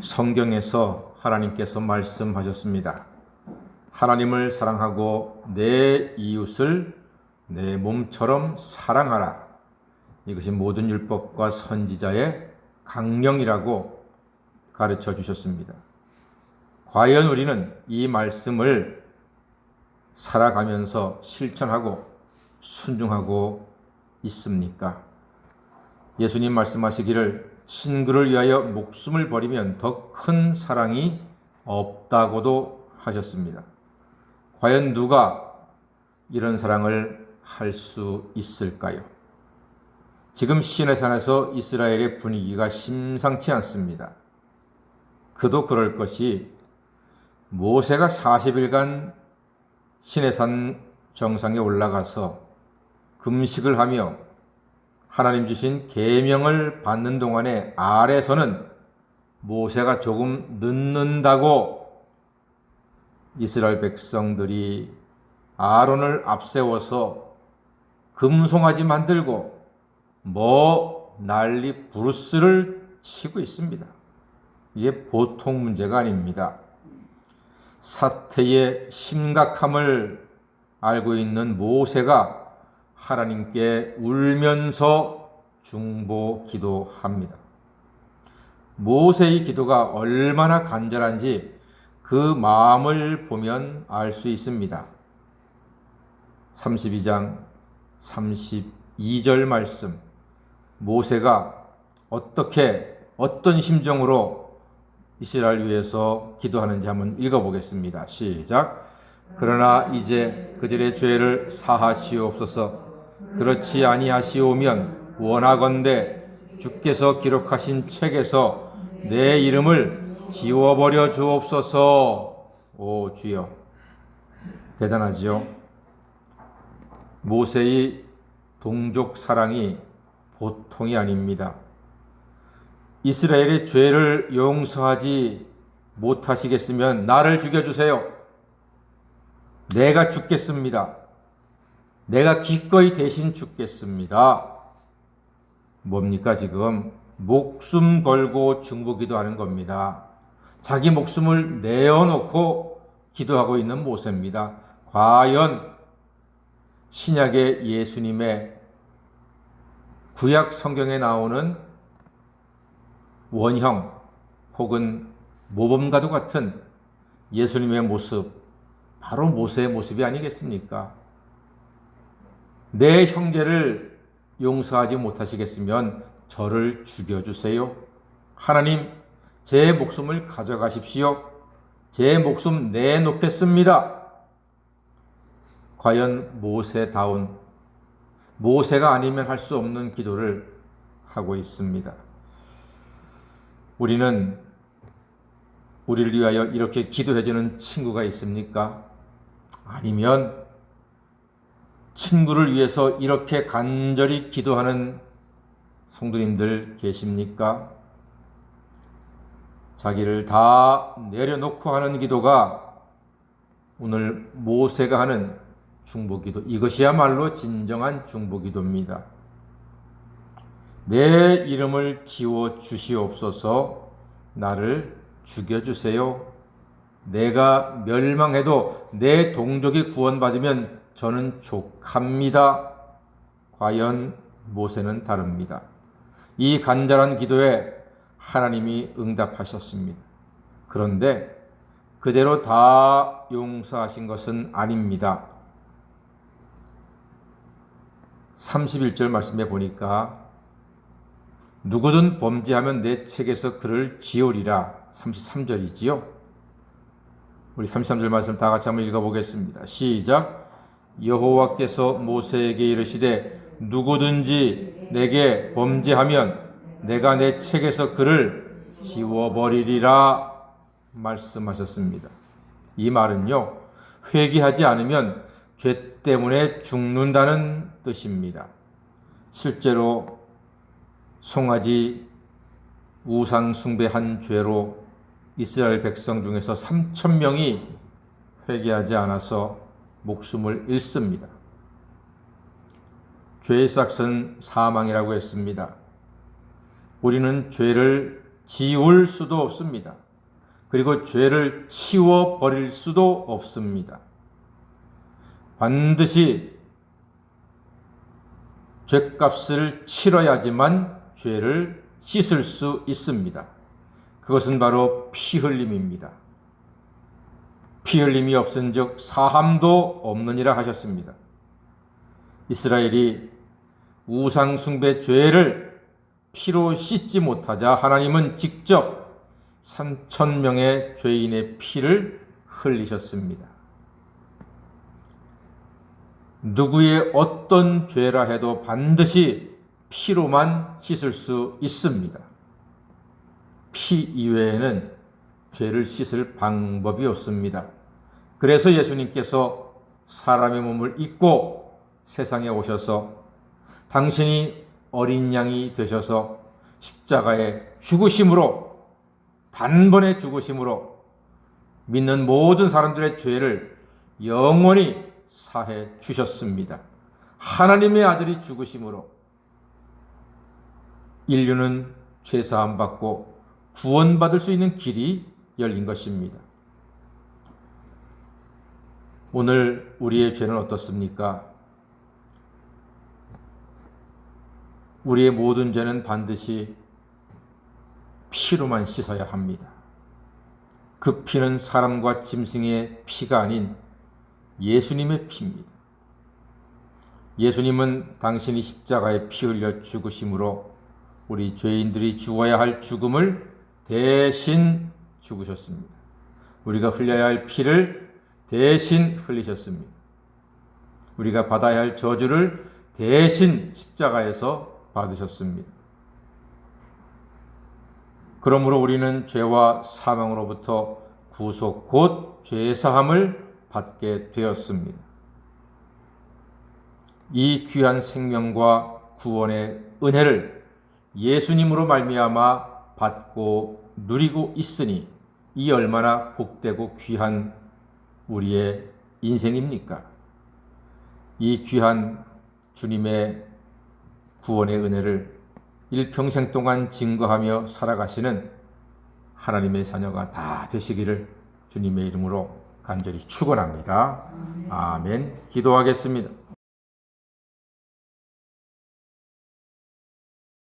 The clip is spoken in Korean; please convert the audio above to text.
성경에서 하나님께서 말씀하셨습니다. 하나님을 사랑하고 내 이웃을 내 몸처럼 사랑하라. 이것이 모든 율법과 선지자의 강령이라고 가르쳐 주셨습니다. 과연 우리는 이 말씀을 살아가면서 실천하고 순종하고 있습니까? 예수님 말씀하시기를 친구를 위하여 목숨을 버리면 더 큰 사랑이 없다고도 하셨습니다. 과연 누가 이런 사랑을 할 수 있을까요? 지금 시내산에서 이스라엘의 분위기가 심상치 않습니다. 그도 그럴 것이 모세가 40일간 시내산 정상에 올라가서 금식을 하며 하나님 주신 계명을 받는 동안에 아래서는 모세가 조금 늦는다고 이스라엘 백성들이 아론을 앞세워서 금송아지 만들고 난리 부르스를 치고 있습니다. 이게 보통 문제가 아닙니다. 사태의 심각함을 알고 있는 모세가 하나님께 울면서 중보 기도합니다. 모세의 기도가 얼마나 간절한지 그 마음을 보면 알 수 있습니다. 32장 32절 말씀, 모세가 어떤 심정으로 이스라엘 위해서 기도하는지 한번 읽어보겠습니다. 시작. 그러나 이제 그들의 죄를 사하시옵소서. 그렇지 아니하시오면 원하건대 주께서 기록하신 책에서 내 이름을 지워버려 주옵소서. 오 주여, 대단하지요? 모세의 동족 사랑이 보통이 아닙니다. 이스라엘의 죄를 용서하지 못하시겠으면 나를 죽여주세요. 내가 죽겠습니다. 내가 기꺼이 대신 죽겠습니다. 뭡니까 지금? 목숨 걸고 중보 기도하는 겁니다. 자기 목숨을 내어놓고 기도하고 있는 모세입니다. 과연 신약의 예수님의 구약 성경에 나오는 원형 혹은 모범과도 같은 예수님의 모습, 바로 모세의 모습이 아니겠습니까? 내 형제를 용서하지 못하시겠으면 저를 죽여주세요. 하나님, 제 목숨을 가져가십시오. 제 목숨 내놓겠습니다. 과연 모세다운, 모세가 아니면 할 수 없는 기도를 하고 있습니다. 우리는 우리를 위하여 이렇게 기도해주는 친구가 있습니까? 아니면 친구를 위해서 이렇게 간절히 기도하는 성도님들 계십니까? 자기를 다 내려놓고 하는 기도가 오늘 모세가 하는 중보기도, 이것이야말로 진정한 중보기도입니다. 내 이름을 지워 주시옵소서. 나를 죽여주세요. 내가 멸망해도 내 동족이 구원받으면 저는 족합니다. 과연 모세는 다릅니다. 이 간절한 기도에 하나님이 응답하셨습니다. 그런데 그대로 다 용서하신 것은 아닙니다. 31절 말씀에 보니까 누구든 범죄하면 내 책에서 그를 지우리라. 33절이지요. 우리 33절 말씀 다 같이 한번 읽어보겠습니다. 시작. 여호와께서 모세에게 이르시되 누구든지 내게 범죄하면 내가 내 책에서 그를 지워버리리라 말씀하셨습니다. 이 말은요, 회개하지 않으면 죄 때문에 죽는다는 뜻입니다. 실제로 송아지 우상 숭배한 죄로 이스라엘 백성 중에서 3,000명이 회개하지 않아서 목숨을 잃습니다. 죄의 삭은 사망이라고 했습니다. 우리는 죄를 지울 수도 없습니다. 그리고 죄를 치워버릴 수도 없습니다. 반드시 죄값을 치러야지만 죄를 씻을 수 있습니다. 그것은 바로 피 흘림입니다. 피 흘림이 없은즉 사함도 없느니라 하셨습니다. 이스라엘이 우상 숭배 죄를 피로 씻지 못하자 하나님은 직접 3,000명의 죄인의 피를 흘리셨습니다. 누구의 어떤 죄라 해도 반드시 피로만 씻을 수 있습니다. 피 이외에는 죄를 씻을 방법이 없습니다. 그래서 예수님께서 사람의 몸을 입고 세상에 오셔서 당신이 어린 양이 되셔서 십자가에 죽으심으로, 단번에 죽으심으로 믿는 모든 사람들의 죄를 영원히 사해 주셨습니다. 하나님의 아들이 죽으심으로 인류는 죄사함 받고 구원받을 수 있는 길이 열린 것입니다. 오늘 우리의 죄는 어떻습니까? 우리의 모든 죄는 반드시 피로만 씻어야 합니다. 그 피는 사람과 짐승의 피가 아닌 예수님의 피입니다. 예수님은 당신이 십자가에 피 흘려 죽으심으로 우리 죄인들이 죽어야 할 죽음을 대신 죽으셨습니다. 우리가 흘려야 할 피를 대신 흘리셨습니다. 우리가 받아야 할 저주를 대신 십자가에서 받으셨습니다. 그러므로 우리는 죄와 사망으로부터 구속 곧 죄사함을 받게 되었습니다. 이 귀한 생명과 구원의 은혜를 예수님으로 말미암아 받고 누리고 있으니 이 얼마나 복되고 귀한 우리의 인생입니까? 이 귀한 주님의 구원의 은혜를 일평생 동안 증거하며 살아가시는 하나님의 자녀가 다 되시기를 주님의 이름으로 간절히 축원합니다. 아멘. 기도하겠습니다.